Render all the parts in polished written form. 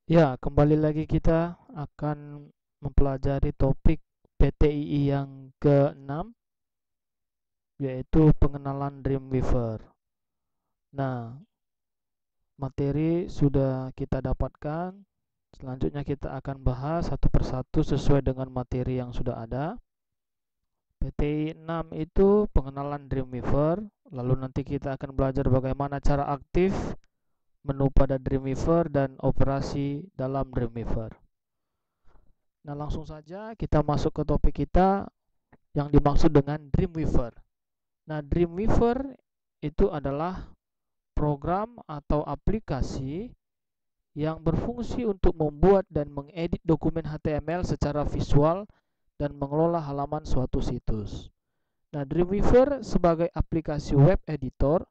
Ya, kembali lagi kita akan mempelajari topik PTII yang ke-6, yaitu pengenalan Dreamweaver. Nah, materi sudah kita dapatkan. Selanjutnya kita akan bahas satu persatu sesuai dengan materi yang sudah ada. PTI 6 itu pengenalan Dreamweaver. Lalu nanti kita akan belajar bagaimana cara aktif menu pada Dreamweaver dan operasi dalam Dreamweaver. Nah, langsung saja kita masuk ke topik kita yang dimaksud dengan Dreamweaver. Nah, Dreamweaver itu adalah program atau aplikasi yang berfungsi untuk membuat dan mengedit dokumen HTML secara visual dan mengelola halaman suatu situs. Nah, Dreamweaver sebagai aplikasi web editor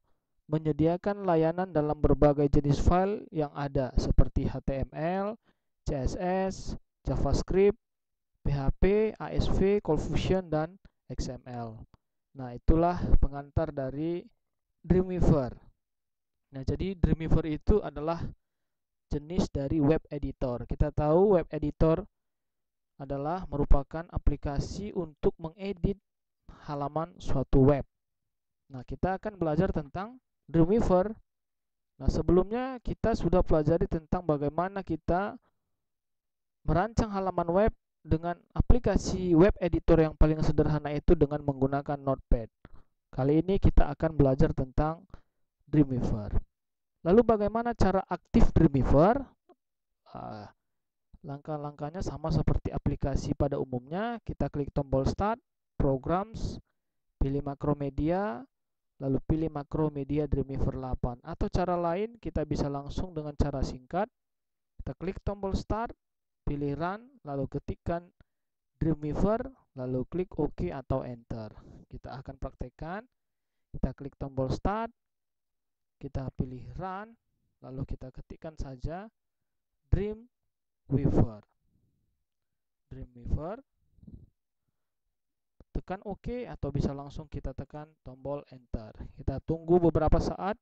menyediakan layanan dalam berbagai jenis file yang ada seperti HTML, CSS, JavaScript, PHP, ASP, ColdFusion, dan XML. Nah, itulah pengantar dari Dreamweaver. Nah, jadi Dreamweaver itu adalah jenis dari web editor. Kita tahu web editor adalah merupakan aplikasi untuk mengedit halaman suatu web. Nah, kita akan belajar tentang Dreamweaver. Nah, sebelumnya kita sudah pelajari tentang bagaimana kita merancang halaman web dengan aplikasi web editor yang paling sederhana itu dengan menggunakan Notepad. Kali ini kita akan belajar tentang Dreamweaver. Lalu bagaimana cara aktif Dreamweaver? Langkah-langkahnya sama seperti aplikasi pada umumnya. Kita klik tombol Start, Programs, pilih Makromedia, lalu pilih Makromedia Dreamweaver 8. Atau cara lain, kita bisa langsung dengan cara singkat. Kita klik tombol Start, pilih Run, lalu ketikkan Dreamweaver, lalu klik OK atau Enter. Kita akan praktekkan. Kita klik tombol Start, kita pilih Run, lalu kita ketikkan saja Dreamweaver. Dreamweaver, tekan OK atau bisa langsung kita tekan tombol Enter. Kita tunggu beberapa saat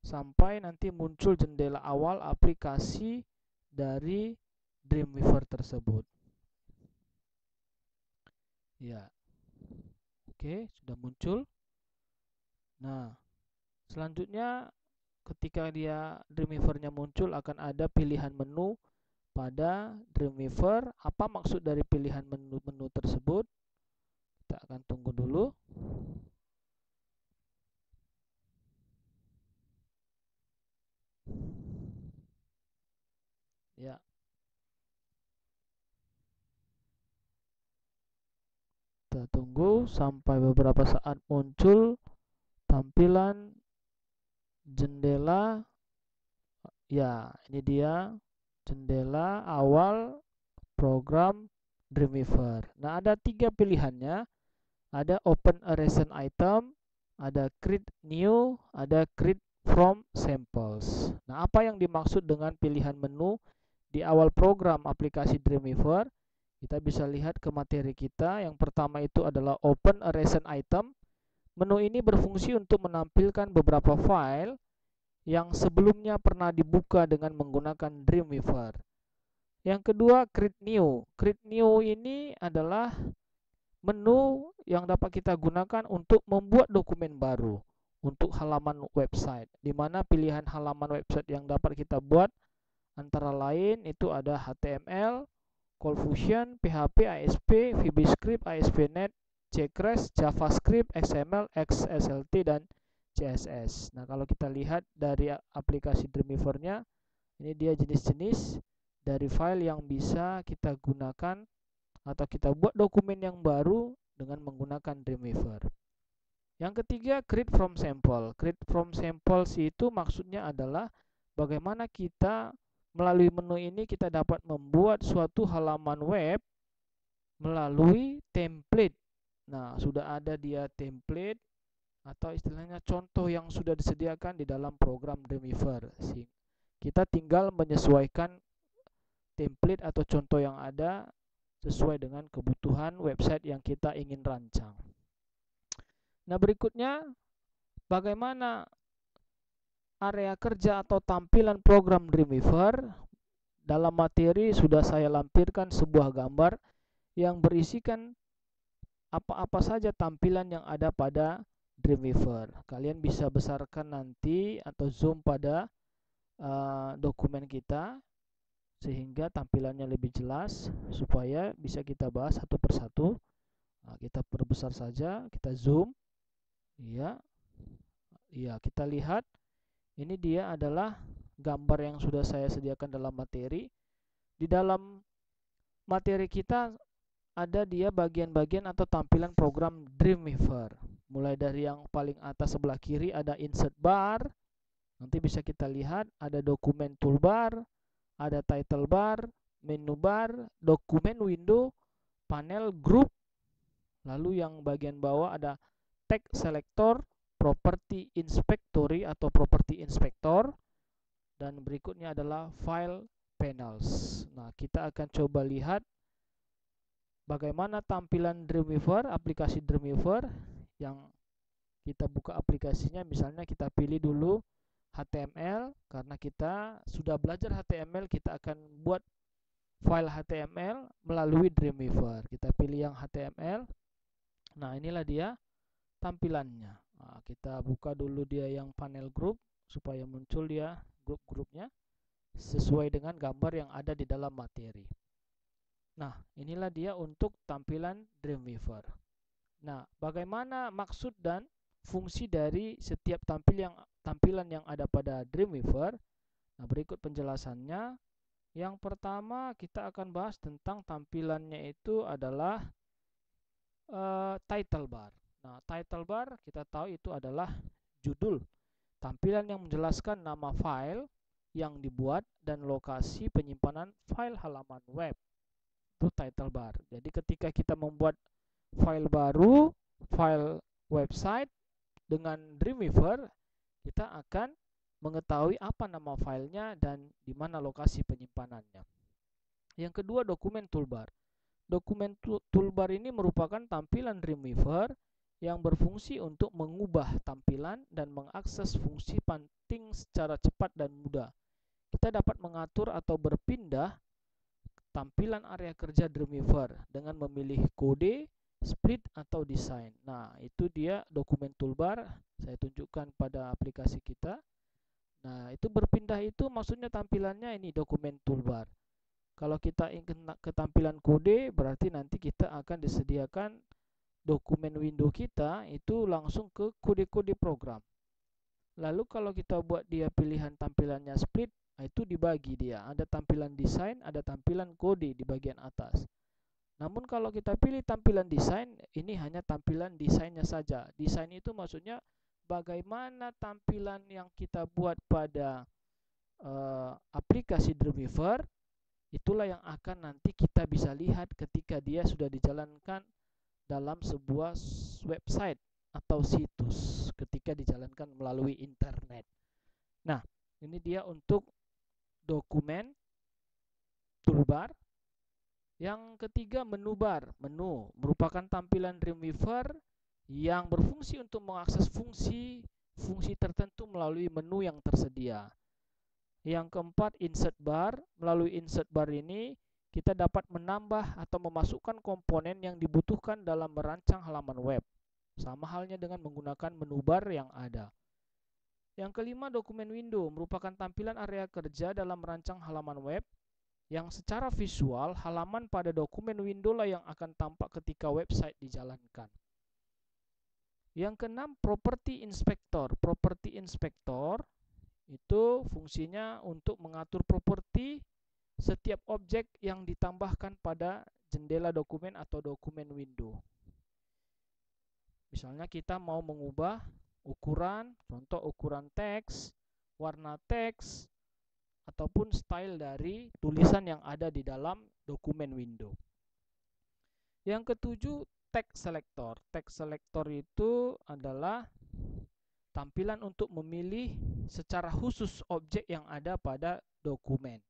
sampai nanti muncul jendela awal aplikasi dari Dreamweaver tersebut. Ya, oke, sudah muncul. Nah, selanjutnya ketika Dreamweaver-nya muncul akan ada pilihan menu pada Dreamweaver. Apa maksud dari pilihan menu tersebut? Kita akan tunggu dulu. Ya, kita tunggu sampai beberapa saat muncul tampilan jendela. Ya, ini dia jendela awal program Dreamweaver. Nah, ada tiga pilihannya. Ada Open a Recent Item, ada Create New, ada Create from Samples. Nah, apa yang dimaksud dengan pilihan menu di awal program aplikasi Dreamweaver? Kita bisa lihat ke materi kita. Yang pertama itu adalah Open a Recent Item. Menu ini berfungsi untuk menampilkan beberapa file yang sebelumnya pernah dibuka dengan menggunakan Dreamweaver. Yang kedua, Create New. Create New ini adalah menu yang dapat kita gunakan untuk membuat dokumen baru untuk halaman website, di mana pilihan halaman website yang dapat kita buat antara lain itu ada HTML, ColdFusion, PHP, ASP, VBScript, ASP.NET, Jcrash, JavaScript, XML, XSLT, dan CSS. Nah, kalau kita lihat dari aplikasi Dreamweaver-nya, ini dia jenis-jenis dari file yang bisa kita gunakan atau kita buat dokumen yang baru dengan menggunakan Dreamweaver. Yang ketiga, create from sample. Create from samples itu maksudnya adalah bagaimana kita melalui menu ini kita dapat membuat suatu halaman web melalui template. Nah, sudah ada dia template atau istilahnya contoh yang sudah disediakan di dalam program Dreamweaver. Kita tinggal menyesuaikan template atau contoh yang ada sesuai dengan kebutuhan website yang kita ingin rancang. Nah, berikutnya bagaimana area kerja atau tampilan program Dreamweaver. dalam materi sudah saya lampirkan sebuah gambar yang berisikan apa-apa saja tampilan yang ada pada Dreamweaver. Kalian bisa besarkan nanti atau zoom pada dokumen kita sehingga tampilannya lebih jelas supaya bisa kita bahas satu persatu. Nah, kita perbesar saja, kita zoom. Iya. Iya, kita lihat ini dia adalah gambar yang sudah saya sediakan dalam materi. Di dalam materi kita ada dia bagian-bagian atau tampilan program Dreamweaver. Mulai dari yang paling atas sebelah kiri ada insert bar. Nanti bisa kita lihat ada dokumen toolbar, ada title bar, menu bar, dokumen window, panel group. Lalu yang bagian bawah ada text selector, property inspectory atau property inspector, dan berikutnya adalah file panels. Nah, kita akan coba lihat bagaimana tampilan Dreamweaver, aplikasi Dreamweaver yang kita buka aplikasinya. Misalnya kita pilih dulu HTML, karena kita sudah belajar HTML, kita akan buat file HTML melalui Dreamweaver. Kita pilih yang HTML. Nah, inilah dia tampilannya. Nah, kita buka dulu dia yang panel group supaya muncul dia grup-grupnya sesuai dengan gambar yang ada di dalam materi. Nah, inilah dia untuk tampilan Dreamweaver. Nah, bagaimana maksud dan fungsi dari setiap tampilan yang ada pada Dreamweaver? Nah, berikut penjelasannya. Yang pertama kita akan bahas tentang tampilannya itu adalah title bar. Nah, title bar kita tahu itu adalah judul, tampilan yang menjelaskan nama file yang dibuat dan lokasi penyimpanan file halaman web. Itu title bar. Jadi ketika kita membuat file baru, file website dengan Dreamweaver, kita akan mengetahui apa nama filenya dan di mana lokasi penyimpanannya. Yang kedua, dokumen toolbar. Dokumen toolbar ini merupakan tampilan Dreamweaver yang berfungsi untuk mengubah tampilan dan mengakses fungsi penting secara cepat dan mudah. Kita dapat mengatur atau berpindah tampilan area kerja Dreamweaver dengan memilih kode, split, atau desain. Nah, itu dia dokumen toolbar. Saya tunjukkan pada aplikasi kita. Nah, itu berpindah itu maksudnya tampilannya ini dokumen toolbar. Kalau kita ingin ke tampilan kode, berarti nanti kita akan disediakan dokumen window kita itu langsung ke kode-kode program. Lalu kalau kita buat dia pilihan tampilannya split, itu dibagi dia. Ada tampilan desain, ada tampilan kode di bagian atas. Namun kalau kita pilih tampilan desain, ini hanya tampilan desainnya saja. Desain itu maksudnya bagaimana tampilan yang kita buat pada aplikasi Dreamweaver, itulah yang akan nanti kita bisa lihat ketika dia sudah dijalankan dalam sebuah website atau situs ketika dijalankan melalui internet. Nah, ini dia untuk dokumen toolbar. Yang ketiga, menu bar. Menu merupakan tampilan Dreamweaver yang berfungsi untuk mengakses fungsi tertentu melalui menu yang tersedia. Yang keempat, insert bar. Melalui insert bar ini kita dapat menambah atau memasukkan komponen yang dibutuhkan dalam merancang halaman web. Sama halnya dengan menggunakan menu bar yang ada. Yang kelima, dokumen window merupakan tampilan area kerja dalam merancang halaman web yang secara visual halaman pada dokumen window lah yang akan tampak ketika website dijalankan. Yang keenam, property inspector. Property inspector itu fungsinya untuk mengatur properti setiap objek yang ditambahkan pada jendela dokumen atau dokumen window. Misalnya kita mau mengubah ukuran, contoh ukuran teks, warna teks, ataupun style dari tulisan yang ada di dalam dokumen window. Yang ketujuh, text selector. Text selector itu adalah tampilan untuk memilih secara khusus objek yang ada pada dokumen.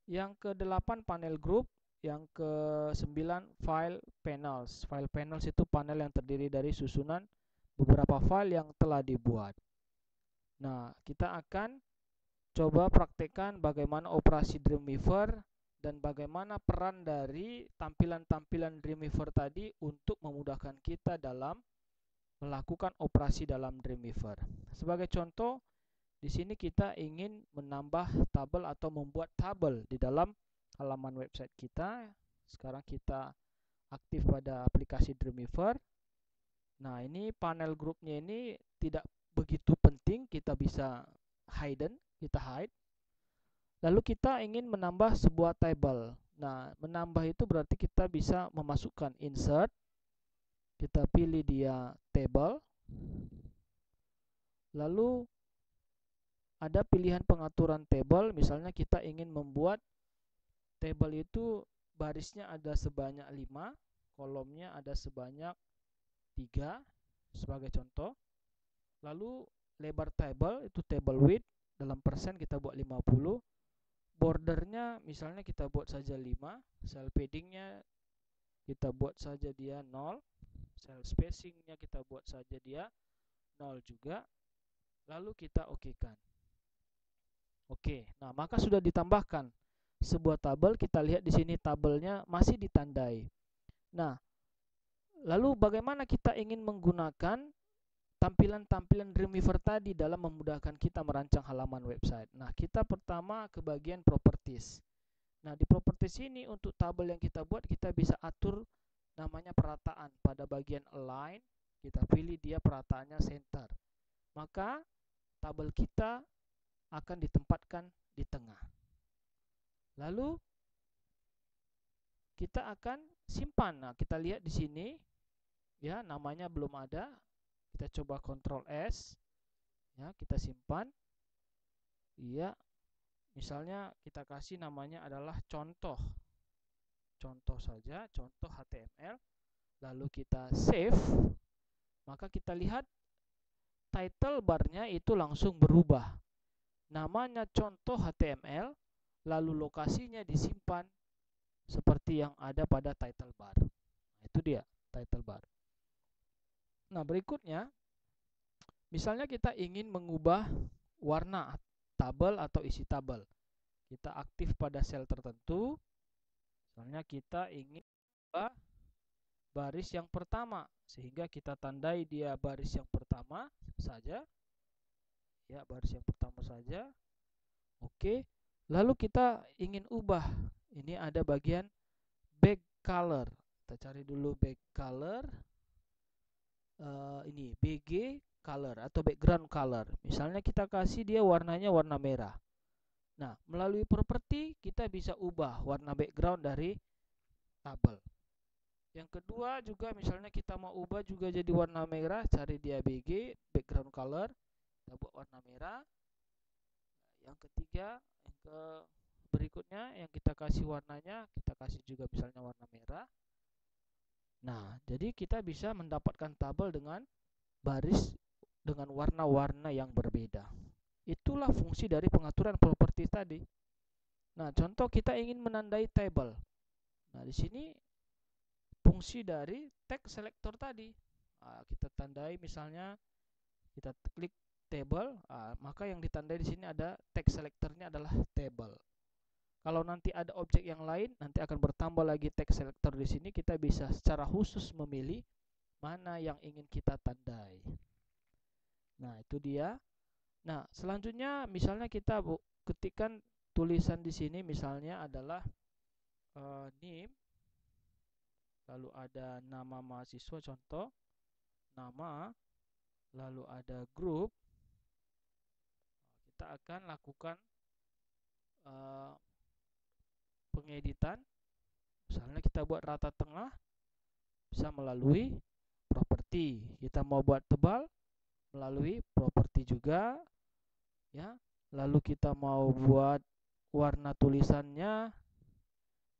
Yang ke-8, panel group. Yang ke-9, file panels. File panels itu panel yang terdiri dari susunan beberapa file yang telah dibuat. Nah, kita akan coba praktekkan bagaimana operasi Dreamweaver dan bagaimana peran dari tampilan-tampilan Dreamweaver tadi untuk memudahkan kita dalam melakukan operasi dalam Dreamweaver. Sebagai contoh, di sini kita ingin menambah tabel atau membuat tabel di dalam halaman website kita. Sekarang kita aktif pada aplikasi Dreamweaver. Nah, ini panel grupnya ini tidak begitu penting, kita bisa hide. Lalu kita ingin menambah sebuah table. Nah, menambah itu berarti kita bisa memasukkan insert. Kita pilih dia table. Lalu ada pilihan pengaturan table, misalnya kita ingin membuat table itu barisnya ada sebanyak 5, kolomnya ada sebanyak 3 sebagai contoh. Lalu lebar table itu table width, dalam persen kita buat 50. Bordernya misalnya kita buat saja 5, cell paddingnya kita buat saja dia 0, cell spacingnya kita buat saja dia 0 juga. Lalu kita okekan. Oke, nah maka sudah ditambahkan sebuah tabel. Kita lihat di sini tabelnya masih ditandai. Nah, lalu bagaimana kita ingin menggunakan tampilan-tampilan Dreamweaver tadi dalam memudahkan kita merancang halaman website? Nah, kita pertama ke bagian properties. Nah, di properties ini untuk tabel yang kita buat, kita bisa atur namanya perataan. Pada bagian align, kita pilih dia perataannya center. Maka tabel kita akan ditempatkan di tengah. Lalu kita akan simpan. Nah, kita lihat di sini ya, namanya belum ada. Kita coba Ctrl S. Ya, kita simpan. Iya. Misalnya kita kasih namanya adalah contoh. Contoh saja, contoh HTML. Lalu kita save. Maka kita lihat title barnya itu langsung berubah. Namanya contoh HTML, lalu lokasinya disimpan seperti yang ada pada title bar. Nah, itu dia title bar. Nah, berikutnya misalnya kita ingin mengubah warna tabel atau isi tabel. Kita aktif pada sel tertentu. Misalnya kita ingin mengubah baris yang pertama, sehingga kita tandai dia baris yang pertama saja. Ya, baris yang pertama saja. Oke. Lalu kita ingin ubah. Ini ada bagian back color. Kita cari dulu back color. Ini BG color atau background color. Misalnya kita kasih dia warnanya warna merah. Nah, melalui properti kita bisa ubah warna background dari tabel. Yang kedua juga misalnya kita mau ubah juga jadi warna merah, cari dia BG background color. Kita buat warna merah. Yang ketiga, berikutnya yang kita kasih warnanya, kita kasih juga misalnya warna merah. Nah, jadi kita bisa mendapatkan tabel dengan baris dengan warna-warna yang berbeda. Itulah fungsi dari pengaturan properti tadi. Nah, contoh kita ingin menandai table. Nah, di sini fungsi dari text selector tadi. Nah, kita tandai misalnya kita klik table, maka yang ditandai di sini ada text selectornya adalah table. Kalau nanti ada objek yang lain, nanti akan bertambah lagi text selector di sini. Kita bisa secara khusus memilih mana yang ingin kita tandai. Nah, itu dia. Nah, selanjutnya misalnya kita ketikkan tulisan di sini, misalnya adalah name, lalu ada nama mahasiswa contoh, nama, lalu ada grup. Kita akan lakukan pengeditan. Misalnya kita buat rata tengah, bisa melalui properti. Kita mau buat tebal, melalui properti juga. Ya, lalu kita mau buat warna tulisannya,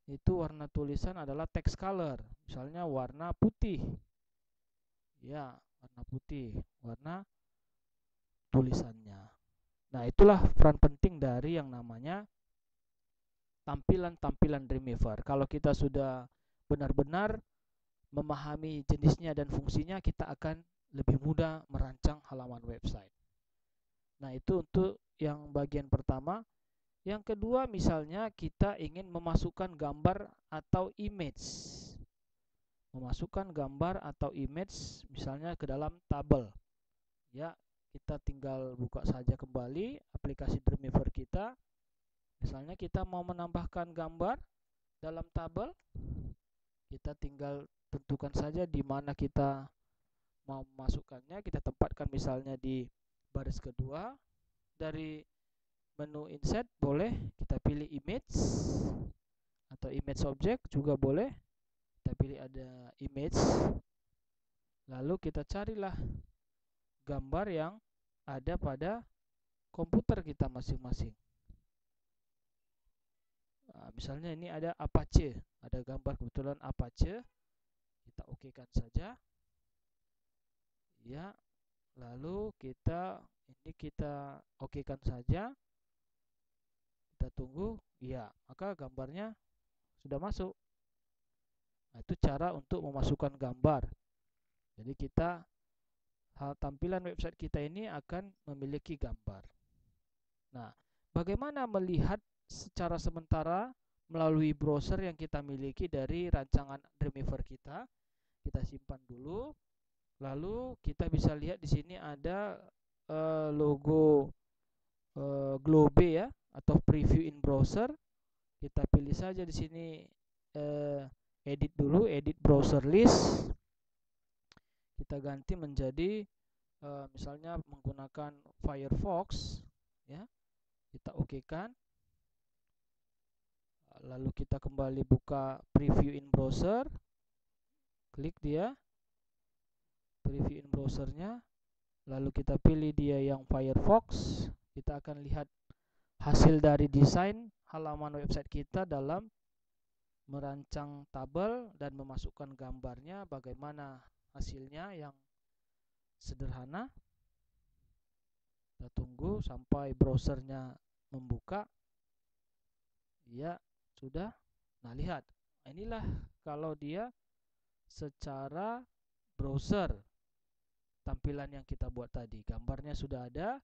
itu warna tulisan adalah text color. Misalnya warna putih. Ya, warna putih, warna tulisannya. Nah, itulah peran penting dari yang namanya tampilan-tampilan Dreamweaver. Kalau kita sudah benar-benar memahami jenisnya dan fungsinya, kita akan lebih mudah merancang halaman website. Nah, itu untuk yang bagian pertama. Yang kedua, misalnya kita ingin memasukkan gambar atau image. Memasukkan gambar atau image misalnya ke dalam tabel. Ya, kita tinggal buka saja kembali aplikasi Dreamweaver kita. Misalnya kita mau menambahkan gambar dalam tabel, kita tinggal tentukan saja di mana kita mau memasukkannya. Kita tempatkan misalnya di baris kedua. Dari menu insert boleh kita pilih image atau image object juga boleh. Kita pilih ada image. Lalu kita carilah gambar yang ada pada komputer kita masing-masing. Nah, misalnya ini ada Apache, ada gambar kebetulan Apache. Kita okekan saja. Ya, lalu kita okekan saja. Kita tunggu. Ya, maka gambarnya sudah masuk. Nah, itu cara untuk memasukkan gambar. Jadi tampilan website kita ini akan memiliki gambar. Nah, bagaimana melihat secara sementara melalui browser yang kita miliki dari rancangan Dreamweaver kita? Kita simpan dulu. Lalu kita bisa lihat di sini ada logo Globe ya, atau preview in browser. Kita pilih saja di sini edit dulu, edit browser list. Kita ganti menjadi misalnya menggunakan Firefox ya. Kita okekan. Lalu kita kembali buka preview in browser. Klik dia. Preview in browsernya. Lalu kita pilih dia yang Firefox. Kita akan lihat hasil dari desain halaman website kita dalam merancang tabel dan memasukkan gambarnya. Bagaimana hasilnya yang sederhana. Kita tunggu sampai browsernya membuka. Ya, sudah. Nah, lihat. Inilah kalau dia secara browser tampilan yang kita buat tadi. Gambarnya sudah ada,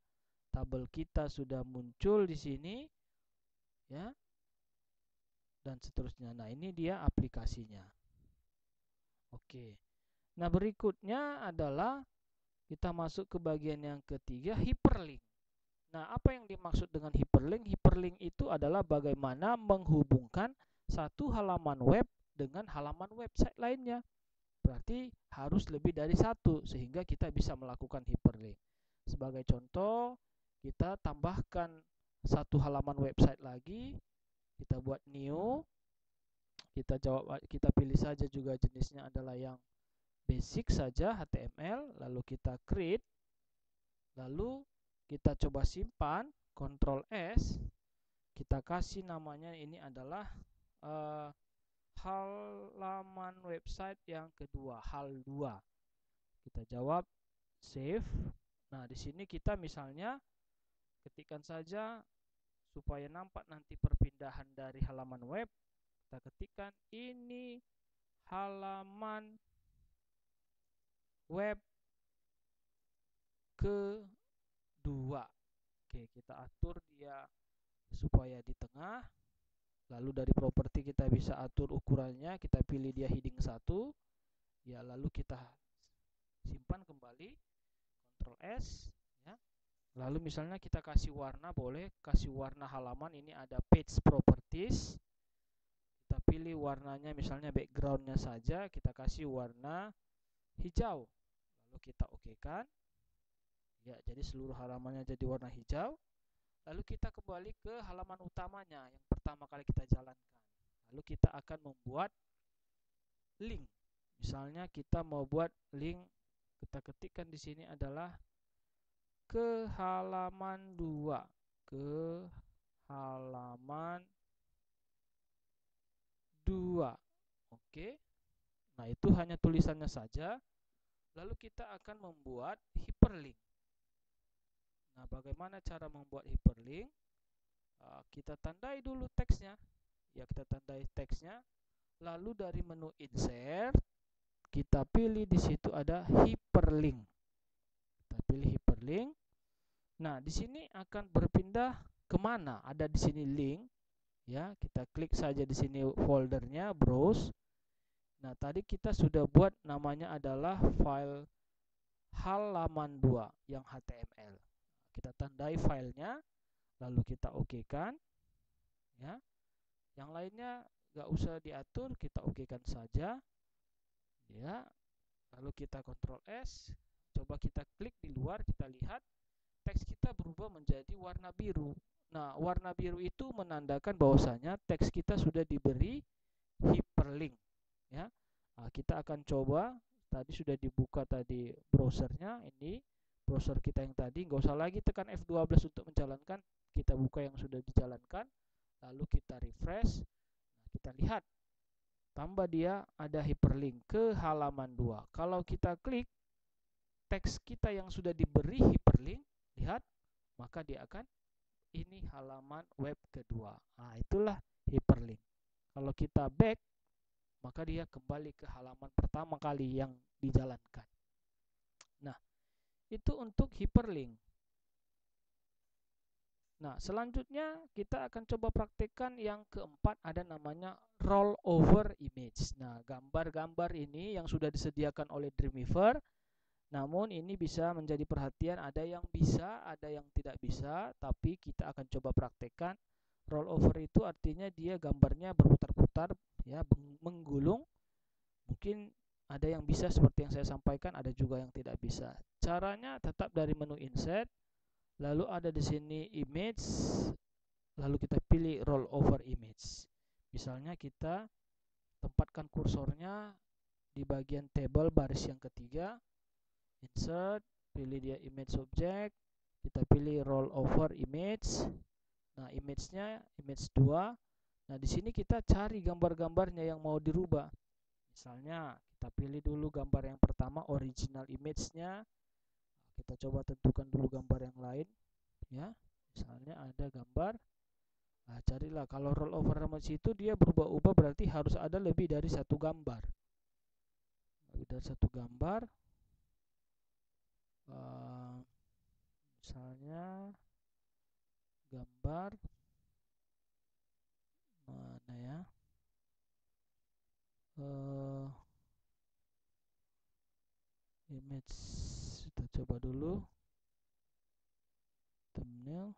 tabel kita sudah muncul di sini. Ya. Dan seterusnya. Nah, ini dia aplikasinya. Oke. Nah, berikutnya adalah kita masuk ke bagian yang ketiga, hyperlink. Nah, apa yang dimaksud dengan hyperlink? Hyperlink itu adalah bagaimana menghubungkan satu halaman web dengan halaman website lainnya. Berarti harus lebih dari satu sehingga kita bisa melakukan hyperlink. Sebagai contoh, kita tambahkan satu halaman website lagi, kita buat new. Kita pilih saja juga jenisnya adalah yang basic saja, HTML, lalu kita create. Lalu kita coba simpan, Ctrl S, kita kasih namanya ini adalah halaman website yang kedua, hal 2. Kita jawab save. Nah, di sini kita misalnya ketikkan saja supaya nampak nanti perpindahan dari halaman web. Kita ketikkan ini halaman web kedua. Oke, kita atur dia supaya di tengah. Lalu dari properti kita bisa atur ukurannya. Kita pilih dia heading 1. Ya, lalu kita simpan kembali. Ctrl S ya. Lalu misalnya kita kasih warna, boleh kasih warna halaman. Ini ada page properties. Kita pilih warnanya misalnya backgroundnya saja. Kita kasih warna hijau. Lalu kita okekan. Ya, jadi seluruh halamannya jadi warna hijau. Lalu kita kembali ke halaman utamanya yang pertama kali kita jalankan. Lalu kita akan membuat link. Misalnya kita mau buat link, kita ketikkan di sini adalah ke halaman 2. Ke halaman 2. Oke. Nah, itu hanya tulisannya saja. Lalu kita akan membuat hyperlink. Nah, bagaimana cara membuat hyperlink? Kita tandai dulu teksnya. Ya, kita tandai teksnya. Lalu dari menu insert, kita pilih di situ ada hyperlink. Kita pilih hyperlink. Nah, di sini akan berpindah kemana? Ada di sini link, ya. Kita klik saja di sini foldernya, browse. Nah, tadi kita sudah buat namanya adalah file halaman 2 yang HTML. Kita tandai filenya, lalu kita oke-kan, ya. Yang lainnya nggak usah diatur, kita oke-kan saja, ya. Lalu kita Ctrl S, coba kita klik di luar, kita lihat teks kita berubah menjadi warna biru. Nah, warna biru itu menandakan bahwasanya teks kita sudah diberi hyperlink, ya. Nah, kita akan coba, tadi sudah dibuka tadi browsernya, ini browser kita yang tadi, nggak usah lagi tekan F12 untuk menjalankan, kita buka yang sudah dijalankan, lalu kita refresh. Nah, kita lihat tambah dia ada hyperlink ke halaman 2. Kalau kita klik teks kita yang sudah diberi hyperlink, lihat, maka dia akan ini halaman web kedua. Nah, itulah hyperlink. Kalau kita back, maka dia kembali ke halaman pertama kali yang dijalankan. Nah, itu untuk hyperlink. Nah, selanjutnya kita akan coba praktekkan yang keempat, ada namanya rollover image. Nah, gambar-gambar ini yang sudah disediakan oleh Dreamweaver, namun ini bisa menjadi perhatian, ada yang bisa, ada yang tidak bisa, tapi kita akan coba praktekkan. Rollover itu artinya dia gambarnya berputar-putar, ya, menggulung. Mungkin ada yang bisa seperti yang saya sampaikan, ada juga yang tidak bisa. Caranya tetap dari menu insert, lalu ada di sini image, lalu kita pilih roll over image. Misalnya kita tempatkan kursornya di bagian table baris yang ketiga, insert, pilih dia image subject, kita pilih roll over image. Nah, image-nya image 2. Nah, di sini kita cari gambar-gambarnya yang mau dirubah. Misalnya kita pilih dulu gambar yang pertama, original image-nya. Kita coba tentukan dulu gambar yang lain, ya. Misalnya ada gambar, nah carilah, kalau roll over image itu dia berubah-ubah, berarti harus ada lebih dari satu gambar. Lebih dari satu gambar, misalnya gambar mana ya, image, kita coba dulu thumbnail.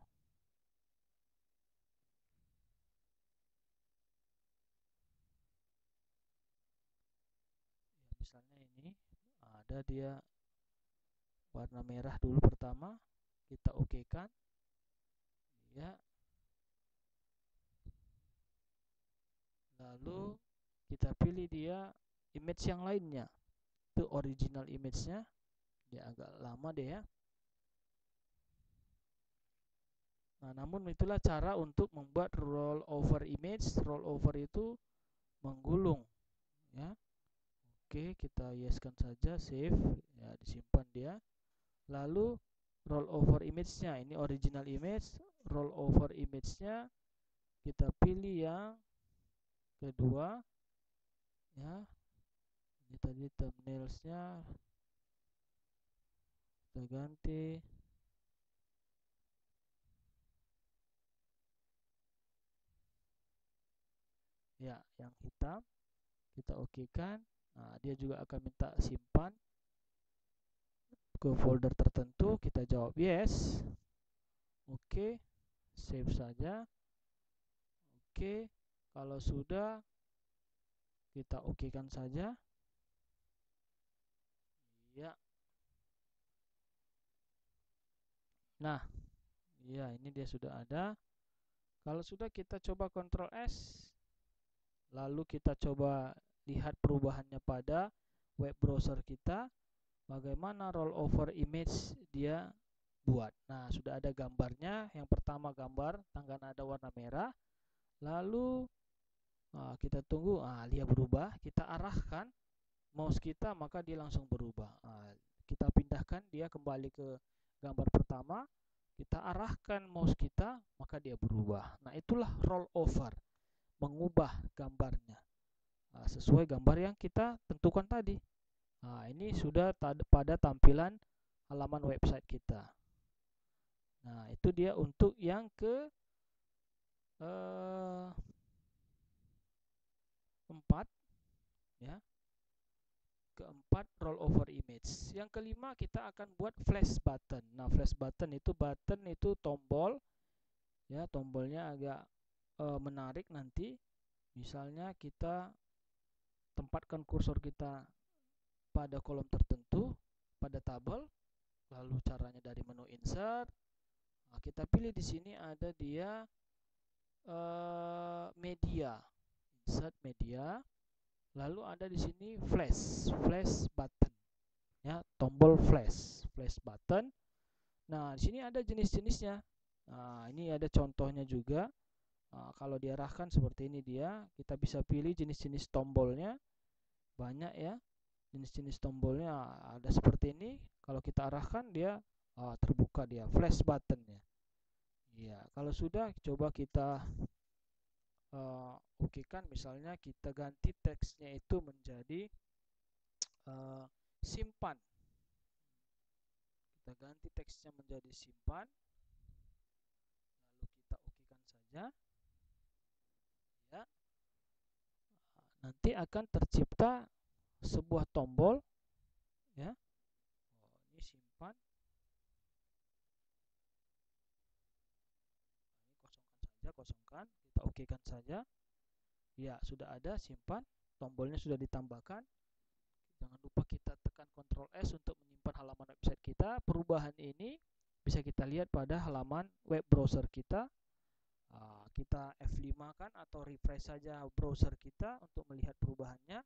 Misalnya ini ada dia warna merah dulu pertama, kita oke-kan, ya. Lalu kita pilih dia image yang lainnya, itu original image-nya, dia agak lama deh, ya. Nah, namun itulah cara untuk membuat roll over image. Roll over itu menggulung, ya. Oke, kita yeskan saja, save, ya, disimpan dia. Lalu roll over image-nya, ini original image, roll over image-nya kita pilih yang kedua, ya. Ini tadi thumbnails-nya kita ganti, ya, yang hitam, kita oke-kan. Nah, dia juga akan minta simpan ke folder tertentu, kita jawab yes. Oke, save saja. Oke, kalau sudah kita oke-kan saja, ya. Nah, ya, ini dia sudah ada. Kalau sudah, kita coba Ctrl S, lalu kita coba lihat perubahannya pada web browser kita, bagaimana roll over image dia buat. Nah, sudah ada gambarnya. Yang pertama gambar tangga nada warna merah, lalu kita tunggu, dia berubah, kita arahkan mouse kita, maka dia langsung berubah. Kita pindahkan dia kembali ke gambar pertama, kita arahkan mouse kita, maka dia berubah. Nah, itulah roll over, mengubah gambarnya sesuai gambar yang kita tentukan tadi. Ini sudah pada tampilan halaman website kita. Nah, itu dia untuk yang ke eh, 4 ya. Keempat, roll over image. Yang kelima, kita akan buat flash button. Nah, flash button itu tombol ya, tombolnya agak menarik nanti. Misalnya kita tempatkan kursor kita pada kolom tertentu, pada tabel, lalu caranya dari menu insert. Nah, kita pilih di sini ada dia media, insert media, lalu ada di sini flash button ya, tombol flash button. Nah, di sini ada jenis-jenisnya. Nah, ini ada contohnya juga. Nah, kalau diarahkan seperti ini dia, kita bisa pilih jenis-jenis tombolnya. Banyak ya, jenis-jenis tombolnya ada seperti ini. Kalau kita arahkan dia terbuka dia flash buttonnya. Ya, kalau sudah coba kita oke kan, misalnya kita ganti teksnya itu menjadi simpan. Kita ganti teksnya menjadi simpan, lalu kita okekan saja ya. Nanti akan tercipta sebuah tombol ya. Ini simpan, ini kosongkan, kita okekan saja ya. Sudah ada simpan, tombolnya sudah ditambahkan. Jangan lupa kita tekan Ctrl S untuk menyimpan halaman website kita. Perubahan ini bisa kita lihat pada halaman web browser kita. Kita F5 kan atau refresh saja browser kita untuk melihat perubahannya.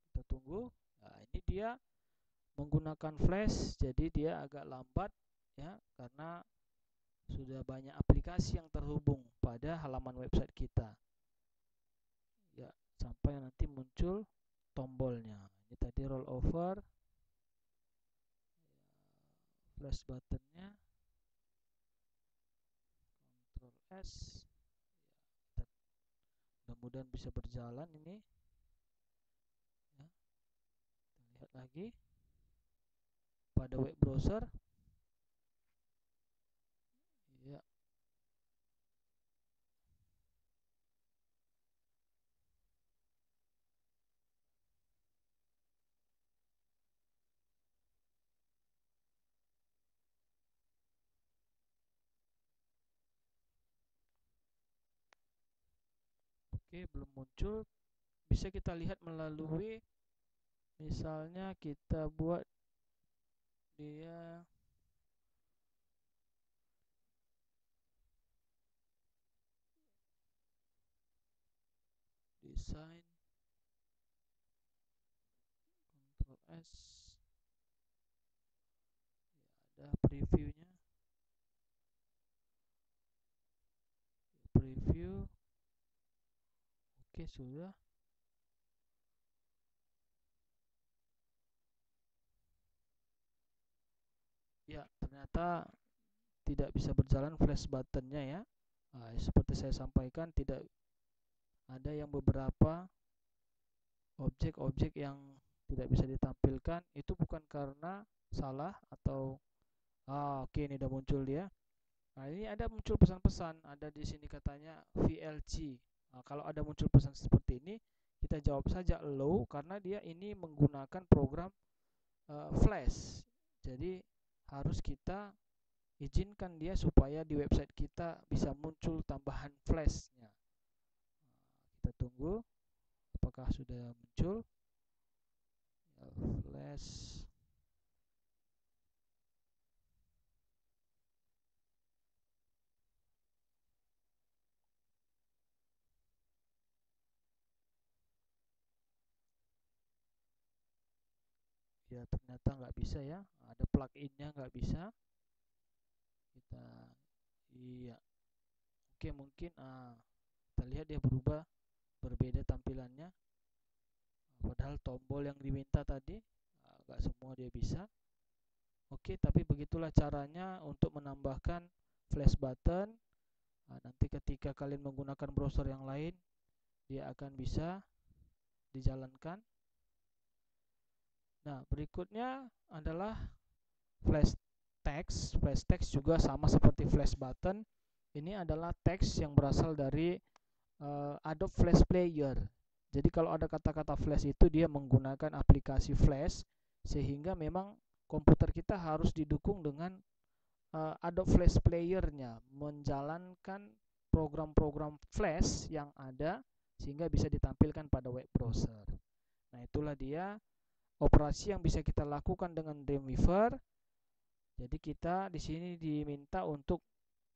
Kita tunggu. Nah, ini dia menggunakan flash, jadi dia agak lambat ya, karena sudah banyak aplikasi yang terhubung pada halaman website kita ya, sampai nanti muncul tombolnya. Ini tadi roll over flash buttonnya, Ctrl S ya, mudah-mudahan bisa berjalan ini ya. Kita lihat lagi pada web browser ya. Oke, belum muncul. Bisa kita lihat melalui, misalnya kita buat dia desain, Ctrl S ya, ada previewnya, preview. Oke, sudah. Ya, ternyata tidak bisa berjalan flash buttonnya ya. Seperti saya sampaikan, tidak ada yang beberapa objek-objek yang tidak bisa ditampilkan. Itu bukan karena salah atau oke, ini udah muncul dia. Nah, ini ada muncul pesan-pesan, ada di sini katanya VLG. Nah, kalau ada muncul pesan seperti ini, kita jawab saja low, karena dia ini menggunakan program flash. Jadi harus kita izinkan dia supaya di website kita bisa muncul tambahan flashnya. Kita tunggu apakah sudah muncul ya, flash. Ya, ternyata nggak bisa ya, ada pluginnya nggak bisa. Kita iya, oke, mungkin kita lihat dia berubah, berbeda tampilannya. Padahal tombol yang diminta tadi nggak semua dia bisa. Oke, tapi begitulah caranya untuk menambahkan flash button. Nanti ketika kalian menggunakan browser yang lain, dia akan bisa dijalankan. Nah, berikutnya adalah flash text. Flash text juga sama seperti flash button. Ini adalah teks yang berasal dari Adobe Flash Player. Jadi kalau ada kata-kata flash itu dia menggunakan aplikasi flash, sehingga memang komputer kita harus didukung dengan Adobe Flash Player-nya, menjalankan program-program flash yang ada sehingga bisa ditampilkan pada web browser. Nah, itulah dia operasi yang bisa kita lakukan dengan Dreamweaver. Jadi kita di sini diminta untuk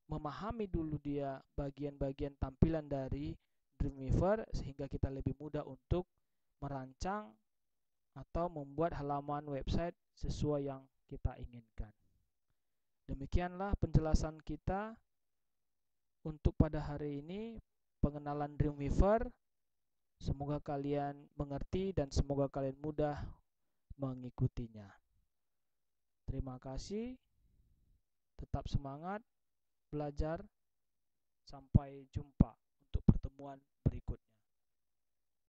memahami dulu dia bagian-bagian tampilan dari Dreamweaver sehingga kita lebih mudah untuk merancang atau membuat halaman website sesuai yang kita inginkan. Demikianlah penjelasan kita untuk pada hari ini, pengenalan Dreamweaver. Semoga kalian mengerti dan semoga kalian mudah mengikutinya. Terima kasih. Tetap semangat belajar. Sampai jumpa untuk pertemuan berikutnya.